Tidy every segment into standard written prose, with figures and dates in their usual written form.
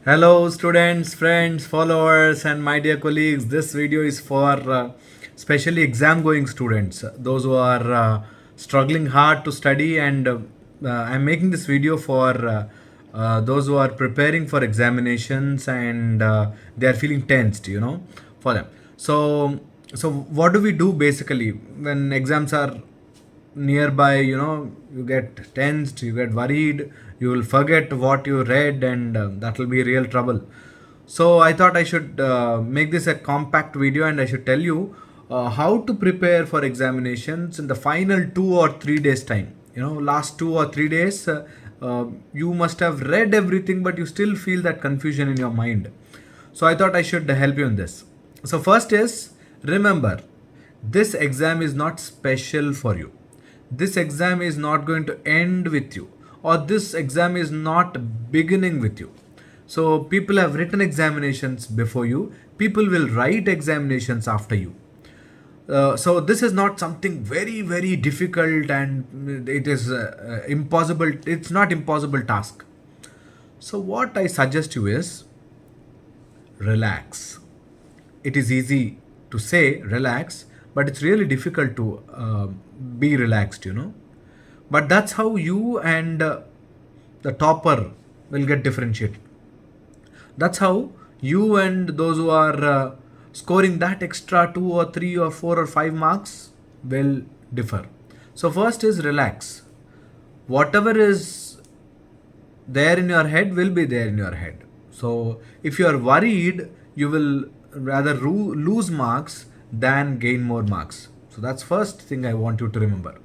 Hello, students, friends, followers, and my dear colleagues. This video is for specially exam going students, those who are struggling hard to study. And I'm making this video for those who are preparing for examinations and they are feeling tensed, for them. So what do we do basically when exams are nearby? You get tensed, you get worried, you will forget what you read, and that will be real trouble. So I thought I should make this a compact video, and I should tell you how to prepare for examinations in the final 2 or 3 days time. Last 2 or 3 days, you must have read everything, but you still feel that confusion in your mind. So I thought I should help you in this. So first is, remember, this exam is not special for you. This exam is not going to end with you, or this exam is not beginning with you. So people have written examinations before you, people will write examinations after you. So this is not something very very difficult, and it is impossible. It's not impossible task. So what I suggest you is, relax. It is easy to say relax, but it's really difficult to be relaxed. But that's how you and the topper will get differentiated. That's how you and those who are scoring that extra 2 or 3 or 4 or 5 marks will differ. So first is relax. Whatever is there in your head will be there in your head. So if you are worried, you will rather lose marks than gain more marks. So that's first thing I want you to remember.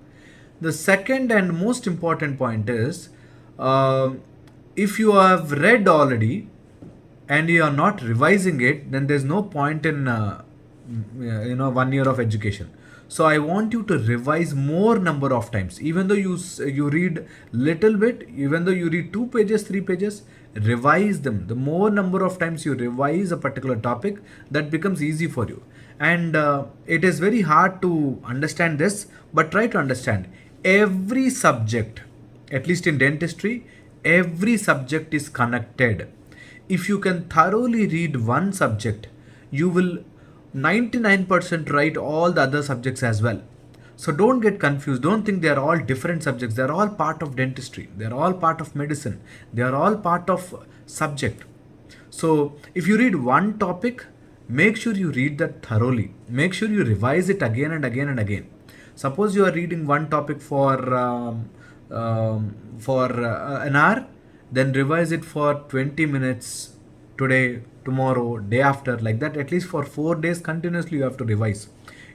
The second and most important point is, if you have read already and you are not revising it, then there's no point in 1 year of education. So I want you to revise more number of times. Even though you read little bit, even though you read 2 pages, 3 pages, revise them. The more number of times you revise a particular topic, that becomes easy for you. And it is very hard to understand this, but try to understand every subject. At least in dentistry, every subject is connected. If you can thoroughly read one subject, you will 99% write all the other subjects as well. So don't get confused. Don't think they are all different subjects. They are all part of dentistry. They are all part of medicine. They are all part of subject. So if you read one topic, make sure you read that thoroughly. Make sure you revise it again and again and again. Suppose you are reading one topic for an hour, then revise it for 20 minutes today, tomorrow, day after, like that. At least for 4 days continuously you have to revise.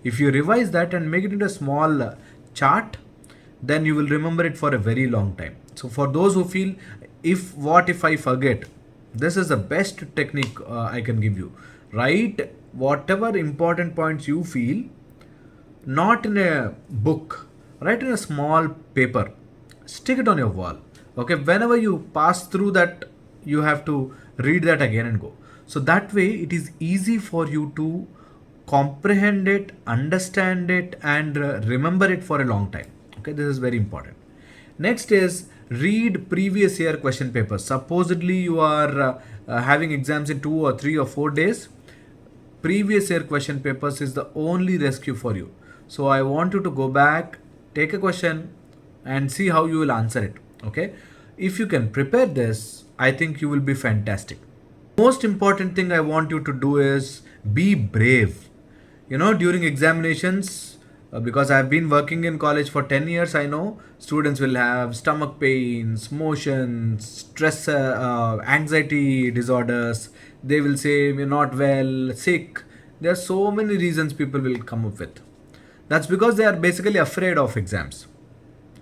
If you revise that and make it into a small chart, then you will remember it for a very long time. So for those who feel, what if I forget, this is the best technique I can give you. Write whatever important points you feel, not in a book, write in a small paper, stick it on your wall. Okay, whenever you pass through that, you have to read that again and go. So that way it is easy for you to comprehend it, understand it, and remember it for a long time. Okay, this is very important. Next is, read previous year question papers. Supposedly you are having exams in 2 or 3 or 4 days. Previous year question papers is the only rescue for you. So I want you to go back, take a question, and see how you will answer it. Okay, if you can prepare this, I think you will be fantastic. Most important thing I want you to do is be brave. During examinations, because I've been working in college for 10 years, I know students will have stomach pains, motions, stress, anxiety disorders. They will say we're not well, sick. There are so many reasons people will come up with. That's because they are basically afraid of exams.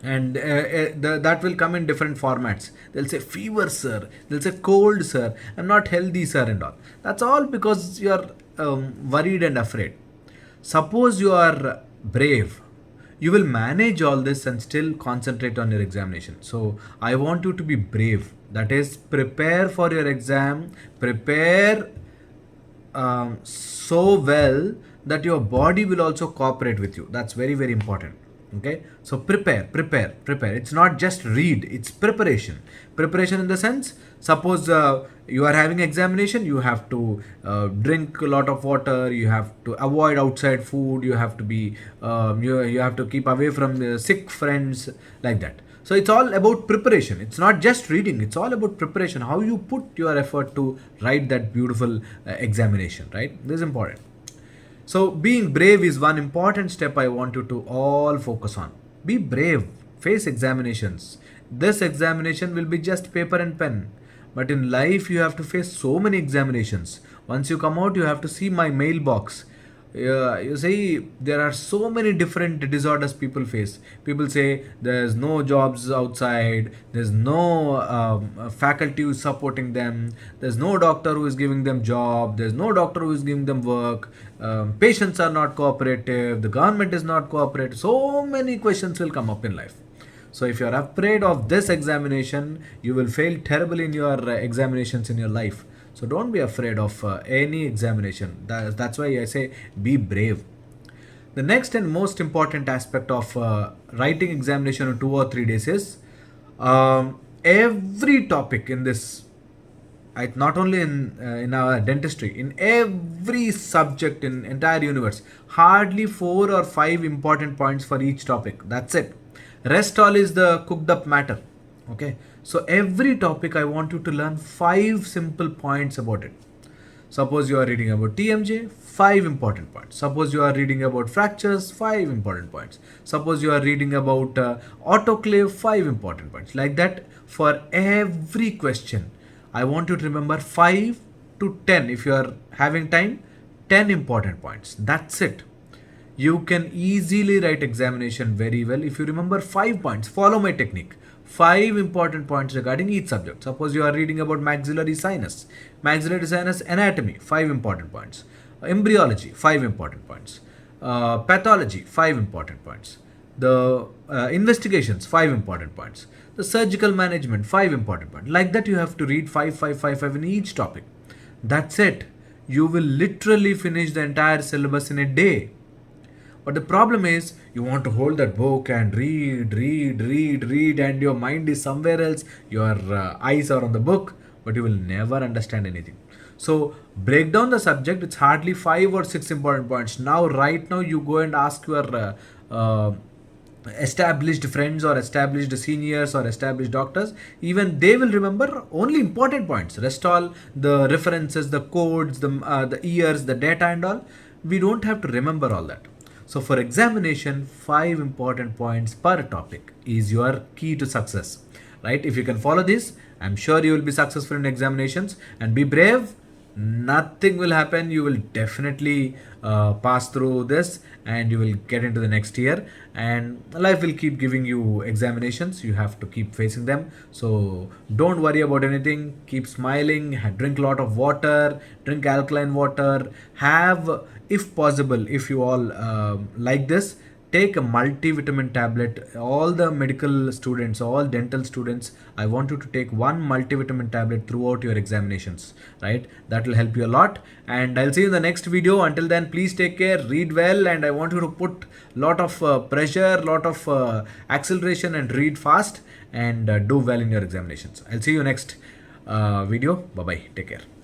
And that will come in different formats. They'll say fever, sir. They'll say cold, sir. I'm not healthy, sir, and all. That's all because you're worried and afraid. Suppose you are brave, you will manage all this and still concentrate on your examination. So I want you to be brave. That is, prepare for your exam. Prepare so well that your body will also cooperate with you. That's very very important. Okay, so prepare. It's not just read, it's preparation in the sense, suppose you are having examination, you have to drink a lot of water, you have to avoid outside food, you have to be you have to keep away from the sick friends, like that. So it's all about preparation. It's not just reading, it's all about preparation, how you put your effort to write that beautiful examination, right? This is important. So, being brave is one important step I want you to all focus on. Be brave, face examinations. This examination will be just paper and pen. But in life, you have to face so many examinations. Once you come out, you have to see my mailbox. You see, there are so many different disorders people face. People say there's no jobs outside, there's no faculty who's supporting them, there's no doctor who is giving them job, there's no doctor who is giving them work, patients are not cooperative, the government is not cooperative. So many questions will come up in life. So if you are afraid of this examination, you will fail terribly in your examinations in your life. So don't be afraid of any examination. That's why I say be brave. The next and most important aspect of writing examination in 2 or 3 days is every topic in this, not only in our dentistry, in every subject in entire universe, hardly 4 or 5 important points for each topic. That's it. Rest all is the cooked up matter. Okay, so every topic I want you to learn 5 simple points about it. Suppose you are reading about TMJ, 5 important points. Suppose you are reading about fractures, 5 important points. Suppose you are reading about autoclave, 5 important points. Like that, for every question, I want you to remember 5 to 10. If you are having time, 10 important points. That's it. You can easily write examination very well if you remember 5 points. Follow my technique. 5 important points regarding each subject. Suppose you are reading about maxillary sinus anatomy, 5 important points. Embryology, 5 important points. Pathology, 5 important points. The investigations, 5 important points. The surgical management, 5 important points. Like that, you have to read 5 in each topic. That's it. You will literally finish the entire syllabus in a day. But the problem is, you want to hold that book and read, and your mind is somewhere else. Your eyes are on the book, but you will never understand anything. So, break down the subject. It's hardly 5 or 6 important points. Now, right now, you go and ask your established friends or established seniors or established doctors. Even they will remember only important points. Rest all the references, the codes, the years, the data, and all. We don't have to remember all that. So for examination, 5 important points per topic is your key to success, right? If you can follow this, I'm sure you will be successful in examinations. And be brave. Nothing will happen. You will definitely pass through this, and you will get into the next year, and life will keep giving you examinations. You have to keep facing them. So don't worry about anything. Keep smiling, drink a lot of water, drink alkaline water, have, if possible, if you all like this, take a multivitamin tablet. All the medical students, all dental students, I want you to take one multivitamin tablet throughout your examinations, right? That will help you a lot. And I'll see you in the next video. Until then, please take care, read well, and I want you to put lot of pressure, lot of acceleration, and read fast, and do well in your examinations. I'll see you next video. Bye bye. Take care.